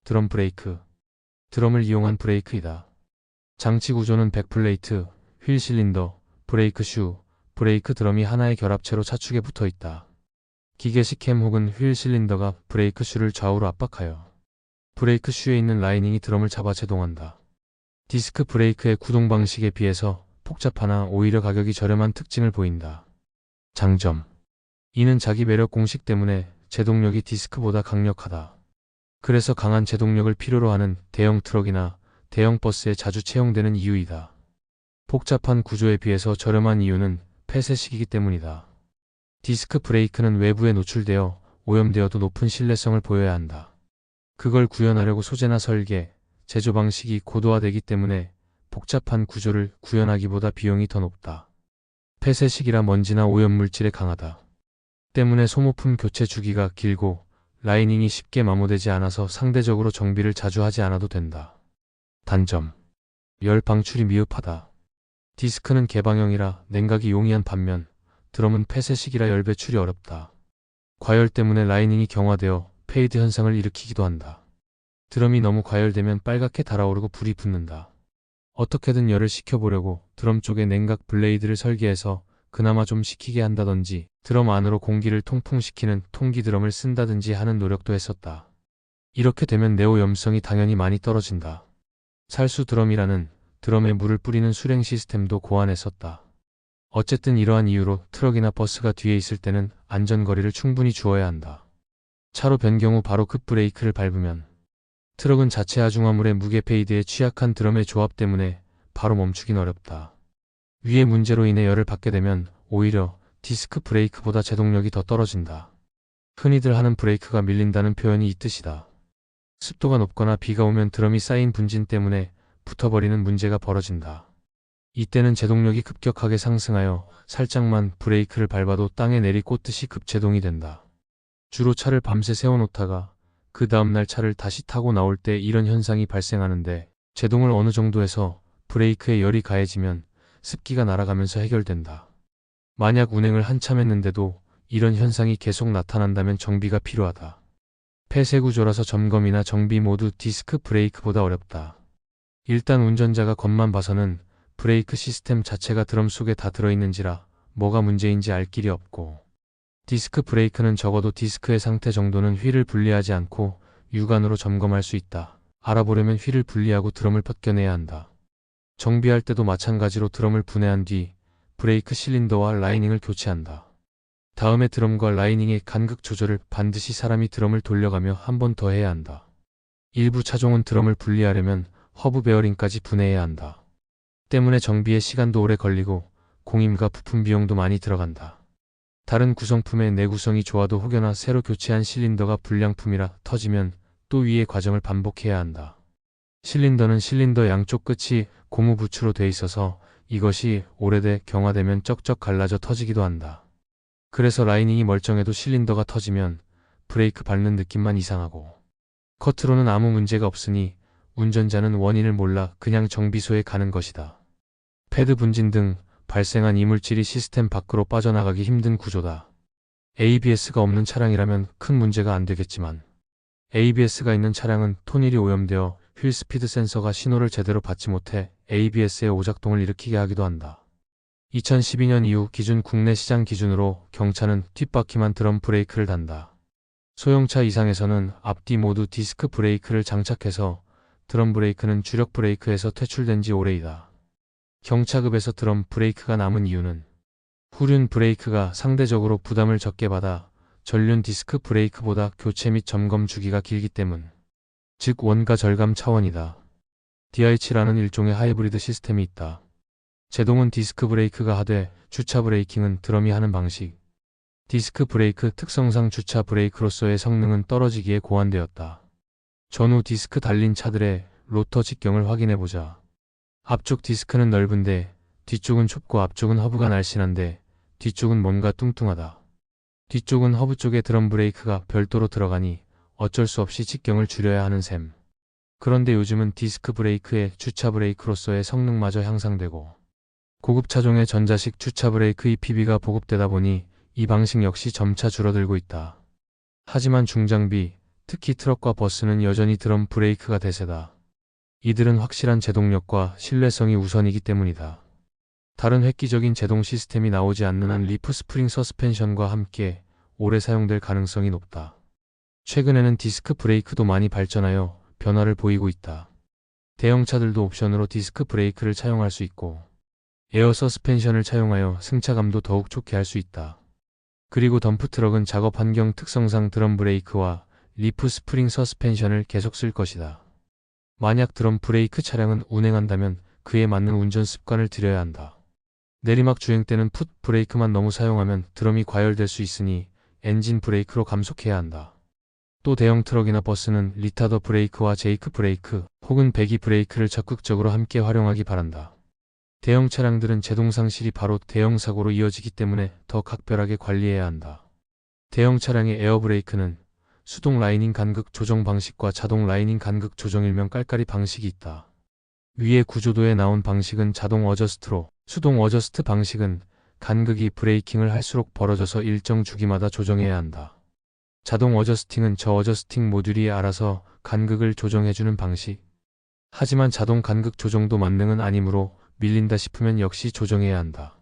드럼 브레이크. 드럼을 이용한 브레이크이다. 장치 구조는 백플레이트, 휠 실린더, 브레이크 슈, 브레이크 드럼이 하나의 결합체로 차축에 붙어 있다. 기계식 캠 혹은 휠 실린더가 브레이크 슈를 좌우로 압박하여 브레이크 슈에 있는 라이닝이 드럼을 잡아 제동한다. 디스크 브레이크의 구동 방식에 비해서 복잡하나 오히려 가격이 저렴한 특징을 보인다. 장점. 이는 자기 매력 공식 때문에 제동력이 디스크보다 강력하다. 그래서 강한 제동력을 필요로 하는 대형 트럭이나 대형 버스에 자주 채용되는 이유이다. 복잡한 구조에 비해서 저렴한 이유는 폐쇄식이기 때문이다. 디스크 브레이크는 외부에 노출되어 오염되어도 높은 신뢰성을 보여야 한다. 그걸 구현하려고 소재나 설계, 제조 방식이 고도화되기 때문에 복잡한 구조를 구현하기보다 비용이 더 높다. 폐쇄식이라 먼지나 오염물질에 강하다. 때문에 소모품 교체 주기가 길고 라이닝이 쉽게 마모되지 않아서 상대적으로 정비를 자주 하지 않아도 된다. 단점. 열 방출이 미흡하다. 디스크는 개방형이라 냉각이 용이한 반면 드럼은 폐쇄식이라 열 배출이 어렵다. 과열 때문에 라이닝이 경화되어 페이드 현상을 일으키기도 한다. 드럼이 너무 과열되면 빨갛게 달아오르고 불이 붙는다. 어떻게든 열을 식혀보려고 드럼 쪽에 냉각 블레이드를 설계해서 그나마 좀 식히게 한다든지 드럼 안으로 공기를 통풍시키는 통기 드럼을 쓴다든지 하는 노력도 했었다. 이렇게 되면 내오염성이 당연히 많이 떨어진다. 살수 드럼이라는 드럼에 물을 뿌리는 수랭 시스템도 고안했었다. 어쨌든 이러한 이유로 트럭이나 버스가 뒤에 있을 때는 안전거리를 충분히 주어야 한다. 차로 변 경우 바로 급브레이크를 밟으면 트럭은 자체 하중화물의 무게 페이드에 취약한 드럼의 조합 때문에 바로 멈추긴 어렵다. 위의 문제로 인해 열을 받게 되면 오히려 디스크 브레이크보다 제동력이 더 떨어진다. 흔히들 하는 브레이크가 밀린다는 표현이 이 뜻이다. 습도가 높거나 비가 오면 드럼이 쌓인 분진 때문에 붙어버리는 문제가 벌어진다. 이때는 제동력이 급격하게 상승하여 살짝만 브레이크를 밟아도 땅에 내리꽂듯이 급제동이 된다. 주로 차를 밤새 세워놓다가 그 다음날 차를 다시 타고 나올 때 이런 현상이 발생하는데 제동을 어느 정도 해서 브레이크에 열이 가해지면 습기가 날아가면서 해결된다. 만약 운행을 한참 했는데도 이런 현상이 계속 나타난다면 정비가 필요하다. 폐쇄 구조라서 점검이나 정비 모두 디스크 브레이크보다 어렵다. 일단 운전자가 겉만 봐서는 브레이크 시스템 자체가 드럼 속에 다 들어있는지라 뭐가 문제인지 알 길이 없고 디스크 브레이크는 적어도 디스크의 상태 정도는 휠을 분리하지 않고 육안으로 점검할 수 있다. 알아보려면 휠을 분리하고 드럼을 벗겨내야 한다. 정비할 때도 마찬가지로 드럼을 분해한 뒤 브레이크 실린더와 라이닝을 교체한다. 다음에 드럼과 라이닝의 간극 조절을 반드시 사람이 드럼을 돌려가며 한 번 더 해야 한다. 일부 차종은 드럼을 분리하려면 허브 베어링까지 분해해야 한다. 때문에 정비에 시간도 오래 걸리고 공임과 부품 비용도 많이 들어간다. 다른 구성품의 내구성이 좋아도 혹여나 새로 교체한 실린더가 불량품이라 터지면 또 위의 과정을 반복해야 한다. 실린더는 실린더 양쪽 끝이 고무 부츠로 돼 있어서 이것이 오래돼 경화되면 쩍쩍 갈라져 터지기도 한다. 그래서 라이닝이 멀쩡해도 실린더가 터지면 브레이크 밟는 느낌만 이상하고 겉으로는 아무 문제가 없으니 운전자는 원인을 몰라 그냥 정비소에 가는 것이다. 패드 분진 등 발생한 이물질이 시스템 밖으로 빠져나가기 힘든 구조다. ABS가 없는 차량이라면 큰 문제가 안 되겠지만 ABS가 있는 차량은 톤일이 오염되어 휠 스피드 센서가 신호를 제대로 받지 못해 ABS의 오작동을 일으키게 하기도 한다. 2012년 이후 기준 국내 시장 기준으로 경차는 뒷바퀴만 드럼 브레이크를 단다. 소형차 이상에서는 앞뒤 모두 디스크 브레이크를 장착해서 드럼 브레이크는 주력 브레이크에서 퇴출된 지 오래이다. 경차급에서 드럼 브레이크가 남은 이유는 후륜 브레이크가 상대적으로 부담을 적게 받아 전륜 디스크 브레이크보다 교체 및 점검 주기가 길기 때문, 즉 원가 절감 차원이다. DIC라는 일종의 하이브리드 시스템이 있다. 제동은 디스크 브레이크가 하되 주차 브레이킹은 드럼이 하는 방식. 디스크 브레이크 특성상 주차 브레이크로서의 성능은 떨어지기에 고안되었다. 전후 디스크 달린 차들의 로터 직경을 확인해보자. 앞쪽 디스크는 넓은데 뒤쪽은 좁고 앞쪽은 허브가 날씬한데 뒤쪽은 뭔가 뚱뚱하다. 뒤쪽은 허브 쪽에 드럼 브레이크가 별도로 들어가니 어쩔 수 없이 직경을 줄여야 하는 셈. 그런데 요즘은 디스크 브레이크의 주차 브레이크로서의 성능마저 향상되고 고급 차종의 전자식 주차 브레이크 EPB가 보급되다 보니 이 방식 역시 점차 줄어들고 있다. 하지만 중장비, 특히 트럭과 버스는 여전히 드럼 브레이크가 대세다. 이들은 확실한 제동력과 신뢰성이 우선이기 때문이다. 다른 획기적인 제동 시스템이 나오지 않는 한 리프 스프링 서스펜션과 함께 오래 사용될 가능성이 높다. 최근에는 디스크 브레이크도 많이 발전하여 변화를 보이고 있다. 대형차들도 옵션으로 디스크 브레이크를 차용할 수 있고 에어 서스펜션을 차용하여 승차감도 더욱 좋게 할 수 있다. 그리고 덤프트럭은 작업 환경 특성상 드럼 브레이크와 리프 스프링 서스펜션을 계속 쓸 것이다. 만약 드럼 브레이크 차량은 운행한다면 그에 맞는 운전 습관을 들여야 한다. 내리막 주행 때는 풋 브레이크만 너무 사용하면 드럼이 과열될 수 있으니 엔진 브레이크로 감속해야 한다. 또 대형 트럭이나 버스는 리타더 브레이크와 제이크 브레이크 혹은 배기 브레이크를 적극적으로 함께 활용하기 바란다. 대형 차량들은 제동 상실이 바로 대형 사고로 이어지기 때문에 더 각별하게 관리해야 한다. 대형 차량의 에어 브레이크는 수동 라이닝 간극 조정 방식과 자동 라이닝 간극 조정 일명 깔깔이 방식이 있다. 위의 구조도에 나온 방식은 자동 어저스트로, 수동 어저스트 방식은 간극이 브레이킹을 할수록 벌어져서 일정 주기마다 조정해야 한다. 자동 어저스팅은 저 어저스팅 모듈이 알아서 간극을 조정해주는 방식. 하지만 자동 간극 조정도 만능은 아니므로 밀린다 싶으면 역시 조정해야 한다.